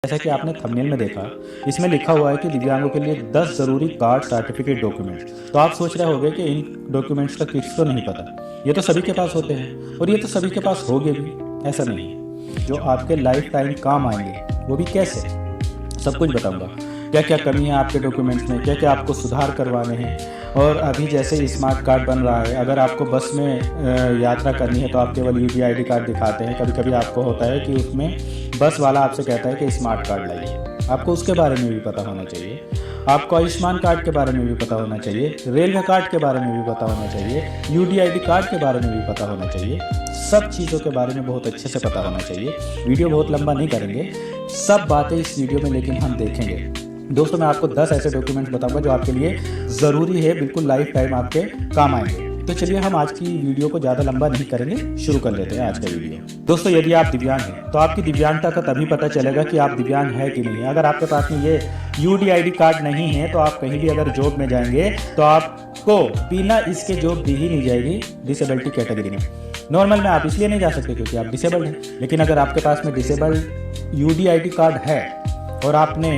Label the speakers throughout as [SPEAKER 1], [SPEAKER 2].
[SPEAKER 1] जैसा कि आपने थंबनेल में देखा, इसमें लिखा हुआ है कि दिव्यांगों के लिए 10 ज़रूरी कार्ड सर्टिफिकेट डॉक्यूमेंट्स। तो आप सोच रहे होंगे कि इन डॉक्यूमेंट्स का किसको नहीं पता, ये तो सभी के पास होते हैं और ये तो सभी के पास होंगे भी। ऐसा नहीं, जो आपके लाइफ टाइम काम आएंगे। वो भी कैसे, सब कुछ बताऊंगा। क्या क्या कमी है आपके डॉक्यूमेंट्स में, क्या क्या आपको सुधार करवाने हैं। और अभी जैसे स्मार्ट कार्ड बन रहा है, अगर आपको बस में यात्रा करनी है तो आप केवल UPI कार्ड दिखाते हैं। कभी कभी आपको होता है कि उसमें बस वाला आपसे कहता है कि स्मार्ट कार्ड लाइए। आपको उसके बारे में भी पता होना चाहिए। आपको आयुष्मान कार्ड के बारे में भी पता होना चाहिए, रेलवे कार्ड के बारे में भी पता होना चाहिए, UDID कार्ड के बारे में भी पता होना चाहिए। सब चीज़ों के बारे में बहुत अच्छे से पता होना चाहिए। वीडियो बहुत लंबा नहीं करेंगे, सब बातें इस वीडियो में लेकिन हम देखेंगे। दोस्तों, मैं आपको 10 ऐसे डॉक्यूमेंट्स बताऊंगा जो आपके लिए ज़रूरी है, बिल्कुल लाइफ टाइम आपके काम आएंगे। तो चलिए हम आज की वीडियो को ज़्यादा लंबा नहीं करेंगे, शुरू कर लेते हैं आज का वीडियो। दोस्तों, यदि आप दिव्यांग हैं तो आपकी दिव्यांगता का तभी पता चलेगा कि आप दिव्यांग है कि नहीं। अगर आपके पास में ये UDID कार्ड नहीं है तो आप कहीं भी अगर जॉब में जाएंगे तो आपको बिना इसके जॉब दी ही नहीं जाएगी डिसेबिलिटी कैटेगरी में। नॉर्मल में आप इसलिए नहीं जा सकते क्योंकि आप डिसेबल्ड हैं, लेकिन अगर आपके पास में डिसेबल्ड UDID कार्ड है और आपने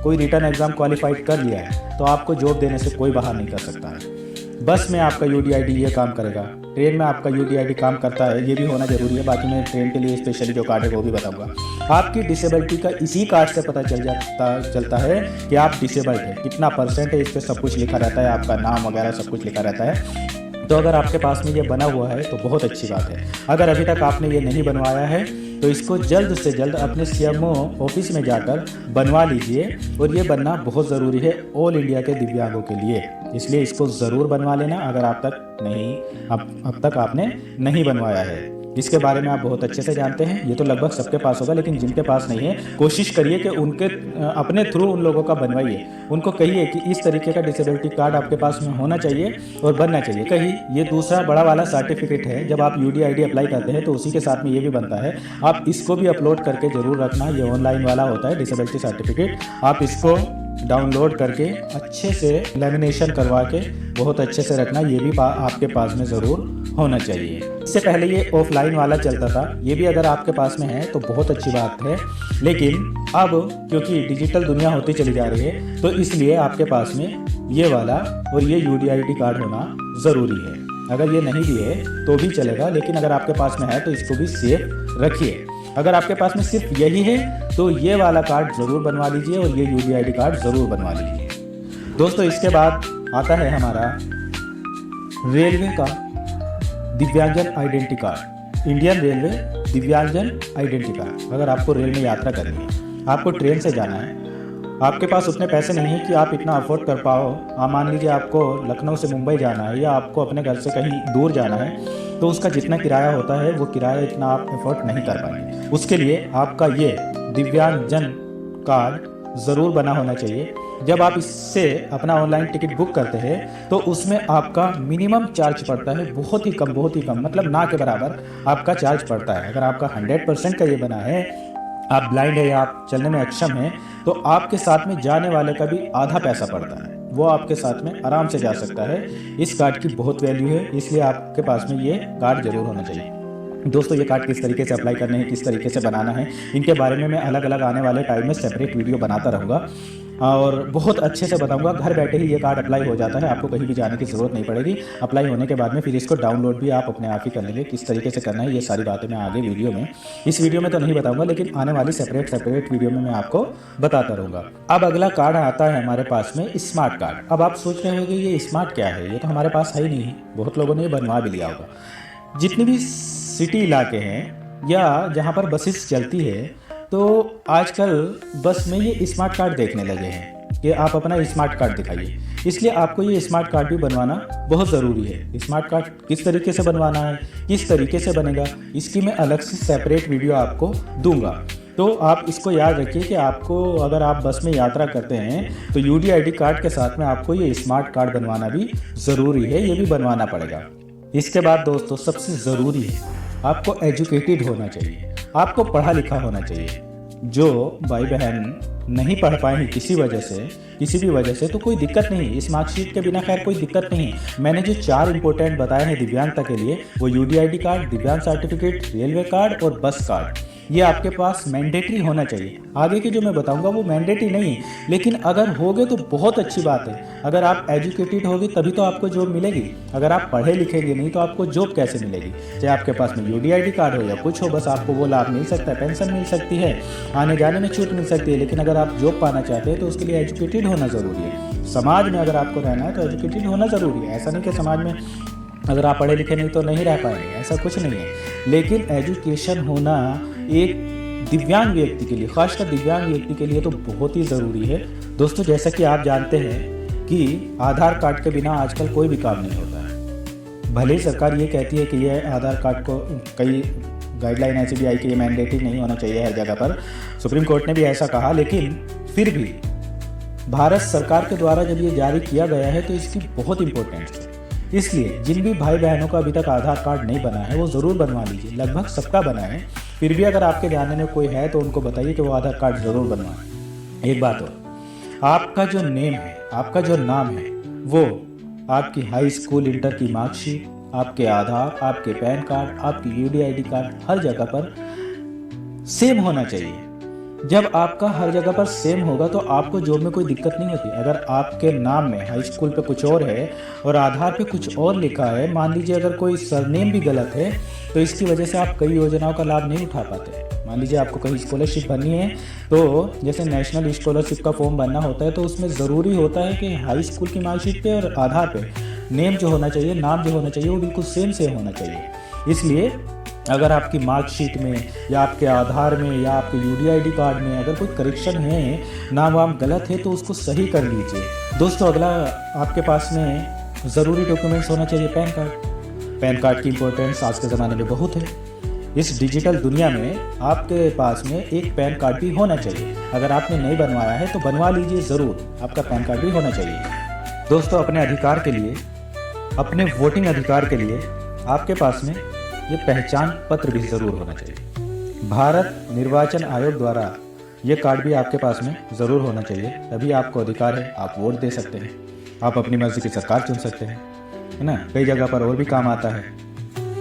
[SPEAKER 1] कोई रिटर्न एग्जाम क्वालिफाइड कर लिया है तो आपको जॉब देने से कोई बाहर नहीं कर सकता है। बस में आपका UDID ये काम करेगा, ट्रेन में आपका UDID काम करता है, ये भी होना जरूरी है। बाकी मैं ट्रेन के लिए स्पेशली जो कार्ड है वो भी बताऊंगा। आपकी डिसेबिलिटी का इसी कार्ड से पता चलता है कि आप डिसेबल्ड है, कितना परसेंट है, इस पर सब कुछ लिखा रहता है, आपका नाम वगैरह सब कुछ लिखा रहता है। तो अगर आपके पास में ये बना हुआ है तो बहुत अच्छी बात है। अगर अभी तक आपने ये नहीं बनवाया है तो इसको जल्द से जल्द अपने CMO ऑफिस में जाकर बनवा लीजिए। और ये बनना बहुत ज़रूरी है ऑल इंडिया के दिव्यांगों के लिए, इसलिए इसको ज़रूर बनवा लेना अगर अब तक आपने नहीं बनवाया है। इसके बारे में आप बहुत अच्छे से जानते हैं, ये तो लगभग सबके पास होगा, लेकिन जिनके पास नहीं है कोशिश करिए कि उनके अपने थ्रू उन लोगों का बनवाइए। उनको कहिए कि इस तरीके का डिसेबिलिटी कार्ड आपके पास में होना चाहिए और बनना चाहिए। कहीं ये दूसरा बड़ा वाला सर्टिफिकेट है, जब आप UDID अप्लाई करते हैं तो उसी के साथ में ये भी बनता है। आप इसको भी अपलोड करके ज़रूर रखना। ये ऑनलाइन वाला होता है डिसेबिलिटी सर्टिफिकेट, आप इसको डाउनलोड करके अच्छे से लेमिनेशन करवा के बहुत अच्छे से रखना। ये भी आपके पास में ज़रूर होना चाहिए। इससे पहले ये ऑफलाइन वाला चलता था, ये भी अगर आपके पास में है तो बहुत अच्छी बात है। लेकिन अब क्योंकि डिजिटल दुनिया होती चली जा रही है तो इसलिए आपके पास में ये वाला और ये UDID कार्ड होना ज़रूरी है। अगर ये नहीं भी है तो भी चलेगा, लेकिन अगर आपके पास में है तो इसको भी सेफ रखिए। अगर आपके पास में सिर्फ यही है तो ये वाला कार्ड ज़रूर बनवा लीजिए और ये UDID कार्ड ज़रूर बनवा लीजिए। दोस्तों, इसके बाद आता है हमारा रेलवे का दिव्यांगजन आइडेंटिटी कार्ड, इंडियन रेलवे दिव्यांगजन आइडेंटिटी कार्ड। अगर आपको रेल में यात्रा करनी है, आपको ट्रेन से जाना है, आपके पास उतने पैसे नहीं है कि आप इतना अफोर्ड कर पाओ। मान लीजिए आपको लखनऊ से मुंबई जाना है या आपको अपने घर से कहीं दूर जाना है, तो उसका जितना किराया होता है वो किराया इतना आप अफोर्ड नहीं कर पाएंगे। उसके लिए आपका ये दिव्यांगजन कार्ड ज़रूर बना होना चाहिए। जब आप इससे अपना ऑनलाइन टिकट बुक करते हैं तो उसमें आपका मिनिमम चार्ज पड़ता है, बहुत ही कम, मतलब ना के बराबर आपका चार्ज पड़ता है। अगर आपका 100% का ये बना है, आप ब्लाइंड है या आप चलने में अक्षम हैं, तो आपके साथ में जाने वाले का भी आधा पैसा पड़ता है, वो आपके साथ में आराम से जा सकता है। इस कार्ड की बहुत वैल्यू है, इसलिए आपके पास में ये कार्ड जरूर होना चाहिए। दोस्तों, ये कार्ड किस तरीके से अप्लाई करने हैं, किस तरीके से बनाना है, इनके बारे में मैं अलग अलग आने वाले टाइम में सेपरेट वीडियो बनाता रहूँगा और बहुत अच्छे से बताऊंगा। घर बैठे ही ये कार्ड अप्लाई हो जाता है, आपको कहीं भी जाने की ज़रूरत नहीं पड़ेगी। अप्लाई होने के बाद में फिर इसको डाउनलोड भी आप अपने आप ही कर लेंगे। किस तरीके से करना है ये सारी बातें मैं आगे वीडियो में, इस वीडियो में तो नहीं बताऊंगा, लेकिन आने वाली सेपरेट वीडियो में मैं आपको बताता रहूँगा। अब अगला कार्ड आता है हमारे पास में स्मार्ट कार्ड। अब आप सोच रहे होंगे ये स्मार्ट क्या है, ये तो हमारे पास है ही नहीं। बहुत लोगों ने ये बनवा भी लिया होगा। जितनी भी सिटी इलाके हैं या जहाँ पर बसेस चलती है तो आजकल बस में ये स्मार्ट कार्ड देखने लगे हैं कि आप अपना स्मार्ट कार्ड दिखाइए। इसलिए आपको ये स्मार्ट कार्ड भी बनवाना बहुत ज़रूरी है। स्मार्ट कार्ड किस तरीके से बनवाना है, किस तरीके से बनेगा, इसकी मैं अलग से सेपरेट वीडियो आपको दूंगा। तो आप इसको याद रखिए कि आपको अगर आप बस में यात्रा करते हैं तो UDID कार्ड के साथ में आपको ये स्मार्ट कार्ड बनवाना भी ज़रूरी है, ये भी बनवाना पड़ेगा। इसके बाद दोस्तों, सबसे ज़रूरी है आपको एजुकेटेड होना चाहिए, आपको पढ़ा लिखा होना चाहिए। जो भाई बहन नहीं पढ़ पाए हैं किसी भी वजह से तो कोई दिक्कत नहीं, इस मार्कशीट के बिना खैर कोई दिक्कत नहीं है। मैंने जो 4 इंपॉर्टेंट बताए हैं दिव्यांगता के लिए, वो UDID कार्ड, दिव्यांग सर्टिफिकेट, रेलवे कार्ड और बस कार्ड, ये आपके पास मैंडेटरी होना चाहिए। आगे की जो मैं बताऊंगा वो मैंडेटरी नहीं है, लेकिन अगर होगे तो बहुत अच्छी बात है। अगर आप एजुकेटेड होगे तभी तो आपको जॉब मिलेगी। अगर आप पढ़े लिखेंगे नहीं तो आपको जॉब कैसे मिलेगी? चाहे आपके पास में UDID कार्ड हो या कुछ हो, बस आपको वो लाभ मिल सकता है, पेंशन मिल सकती है, आने जाने में छूट मिल सकती है। लेकिन अगर आप जॉब पाना चाहते हैं तो उसके लिए एजुकेटेड होना ज़रूरी है। समाज में अगर आपको रहना है तो एजुकेटेड होना ज़रूरी है। ऐसा नहीं कि समाज में अगर आप पढ़े लिखे नहीं तो नहीं रह पाएंगे, ऐसा कुछ नहीं है। लेकिन एजुकेशन होना एक दिव्यांग व्यक्ति के लिए, खासकर दिव्यांग व्यक्ति के लिए तो बहुत ही ज़रूरी है। दोस्तों, जैसा कि आप जानते हैं कि आधार कार्ड के बिना आजकल कोई भी काम नहीं होता है। भले ही सरकार ये कहती है कि ये आधार कार्ड को, कई गाइडलाइन ऐसी भी आई कि ये मैंडेटरी नहीं होना चाहिए हर जगह पर, सुप्रीम कोर्ट ने भी ऐसा कहा, लेकिन फिर भी भारत सरकार के द्वारा जब ये जारी किया गया है तो इसकी बहुत इंपॉर्टेंस है। इसलिए जिन भी भाई बहनों का अभी तक आधार कार्ड नहीं बना है वो ज़रूर बनवा लीजिए। लगभग सबका बना है, फिर भी अगर आपके जानने में कोई है तो उनको बताइए कि वो आधार कार्ड ज़रूर बनवाएं। एक बात और, आपका जो नेम है, आपका जो नाम है, वो आपकी हाई स्कूल इंटर की मार्कशीट, आपके आधार, आपके पैन कार्ड, आपकी UDID कार्ड, हर जगह पर सेम होना चाहिए। जब आपका हर जगह पर सेम होगा तो आपको जॉब में कोई दिक्कत नहीं होती। अगर आपके नाम में हाई स्कूल पे कुछ और है और आधार पे कुछ और लिखा है, मान लीजिए अगर कोई सरनेम भी गलत है, तो इसकी वजह से आप कई योजनाओं का लाभ नहीं उठा पाते। मान लीजिए आपको कहीं स्कॉलरशिप भरनी है, तो जैसे नेशनल स्कॉलरशिप का फॉर्म भरना होता है तो उसमें ज़रूरी होता है कि हाई स्कूल की मार्कशीट पे और आधार पे नेम जो होना चाहिए, नाम जो होना चाहिए, वो बिल्कुल सेम होना चाहिए। इसलिए अगर आपकी मार्कशीट में या आपके आधार में या आपके UDID कार्ड में अगर कोई करेक्शन है, नाम वाम गलत है, तो उसको सही कर लीजिए। दोस्तों, अगला आपके पास में ज़रूरी डॉक्यूमेंट्स होना चाहिए पैन कार्ड। पैन कार्ड की इंपॉर्टेंस आज के ज़माने में बहुत है। इस डिजिटल दुनिया में आपके पास में एक पैन कार्ड भी होना चाहिए। अगर आपने नहीं बनवाया है तो बनवा लीजिए ज़रूर, आपका पैन कार्ड भी होना चाहिए। दोस्तों, अपने अधिकार के लिए, अपने वोटिंग अधिकार के लिए आपके पास में ये पहचान पत्र भी ज़रूर होना चाहिए। भारत निर्वाचन आयोग द्वारा ये कार्ड भी आपके पास में ज़रूर होना चाहिए, तभी आपको अधिकार है, आप वोट दे सकते हैं, आप अपनी मर्जी की सरकार चुन सकते हैं, है ना। कई जगह पर और भी काम आता है,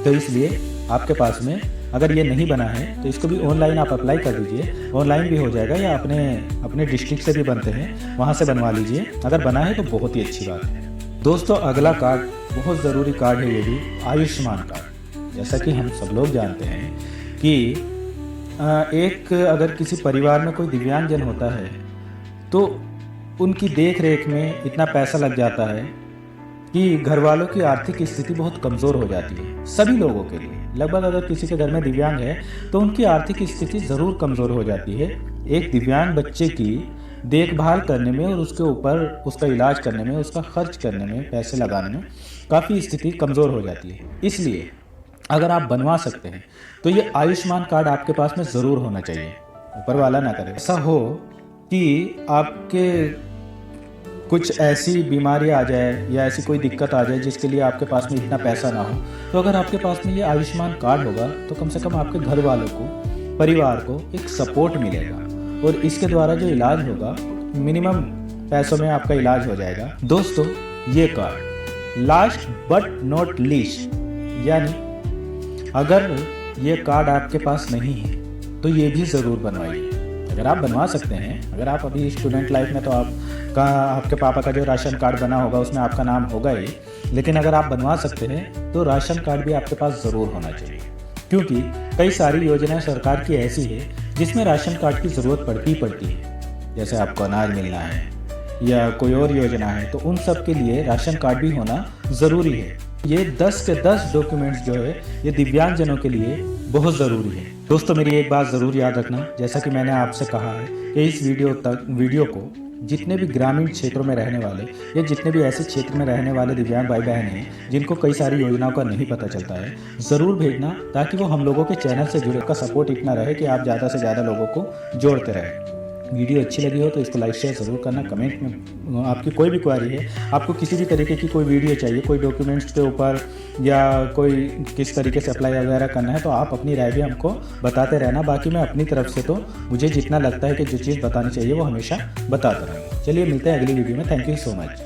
[SPEAKER 1] तो इसलिए आपके पास में अगर ये नहीं बना है तो इसको भी ऑनलाइन आप अप्लाई कर दीजिए। ऑनलाइन भी हो जाएगा या अपने डिस्ट्रिक्ट से भी बनते हैं, वहाँ से बनवा लीजिए। अगर बना है तो बहुत ही अच्छी बात है। दोस्तों, अगला कार्ड बहुत ज़रूरी कार्ड है, ये भी आयुष्मान कार्ड। जैसा कि हम सब लोग जानते हैं कि एक अगर किसी परिवार में कोई दिव्यांगजन होता है तो उनकी देख रेख में इतना पैसा लग जाता है कि घर वालों की आर्थिक स्थिति बहुत कमज़ोर हो जाती है। सभी लोगों के लिए, लगभग अगर किसी के घर में दिव्यांग है तो उनकी आर्थिक स्थिति ज़रूर कमज़ोर हो जाती है। एक दिव्यांग बच्चे की देखभाल करने में और उसके ऊपर उसका इलाज करने में, उसका खर्च करने में, पैसे लगाने में काफ़ी स्थिति कमज़ोर हो जाती है। इसलिए अगर आप बनवा सकते हैं तो ये आयुष्मान कार्ड आपके पास में ज़रूर होना चाहिए। ऊपर वाला ना करे ऐसा हो कि आपके कुछ ऐसी बीमारी आ जाए या ऐसी कोई दिक्कत आ जाए जिसके लिए आपके पास में इतना पैसा ना हो, तो अगर आपके पास में ये आयुष्मान कार्ड होगा तो कम से कम आपके घर वालों को, परिवार को एक सपोर्ट मिलेगा और इसके द्वारा जो इलाज होगा मिनिमम पैसों में आपका इलाज हो जाएगा। दोस्तों, ये card last but not least, यानी अगर ये कार्ड आपके पास नहीं है तो ये भी ज़रूर बनवाइए। अगर आप बनवा सकते हैं, अगर आप अभी स्टूडेंट लाइफ में तो आपके पापा का जो राशन कार्ड बना होगा उसमें आपका नाम होगा ही, लेकिन अगर आप बनवा सकते हैं तो राशन कार्ड भी आपके पास ज़रूर होना चाहिए, क्योंकि कई सारी योजनाएं सरकार की ऐसी है जिसमें राशन कार्ड की ज़रूरत पड़ती है। जैसे आपको अनाज मिलना है या कोई और योजना है, तो उन सब के लिए राशन कार्ड भी होना ज़रूरी है। ये 10 के 10 डॉक्यूमेंट्स जो है ये दिव्यांगजनों के लिए बहुत ज़रूरी है। दोस्तों, मेरी एक बात ज़रूर याद रखना, जैसा कि मैंने आपसे कहा है कि इस वीडियो को जितने भी ग्रामीण क्षेत्रों में रहने वाले या जितने भी ऐसे क्षेत्र में रहने वाले दिव्यांग भाई बहन हैं जिनको कई सारी योजनाओं का नहीं पता चलता है, ज़रूर भेजना, ताकि वो हम लोगों के चैनल से जुड़े का सपोर्ट इतना रहे कि आप ज़्यादा से ज़्यादा लोगों को जोड़ते रहें। वीडियो अच्छी लगी हो तो इसको लाइक शेयर ज़रूर करना। कमेंट में आपकी कोई भी क्वेरी है, आपको किसी भी तरीके की कोई वीडियो चाहिए, कोई डॉक्यूमेंट्स के ऊपर या कोई किस तरीके से अप्लाई वगैरह करना है, तो आप अपनी राय भी हमको बताते रहना। बाकी मैं अपनी तरफ से तो मुझे जितना लगता है कि जो चीज़ बतानी चाहिए वो हमेशा बताता रहूँगा। चलिए, मिलते हैं अगली वीडियो में। Thank you so much.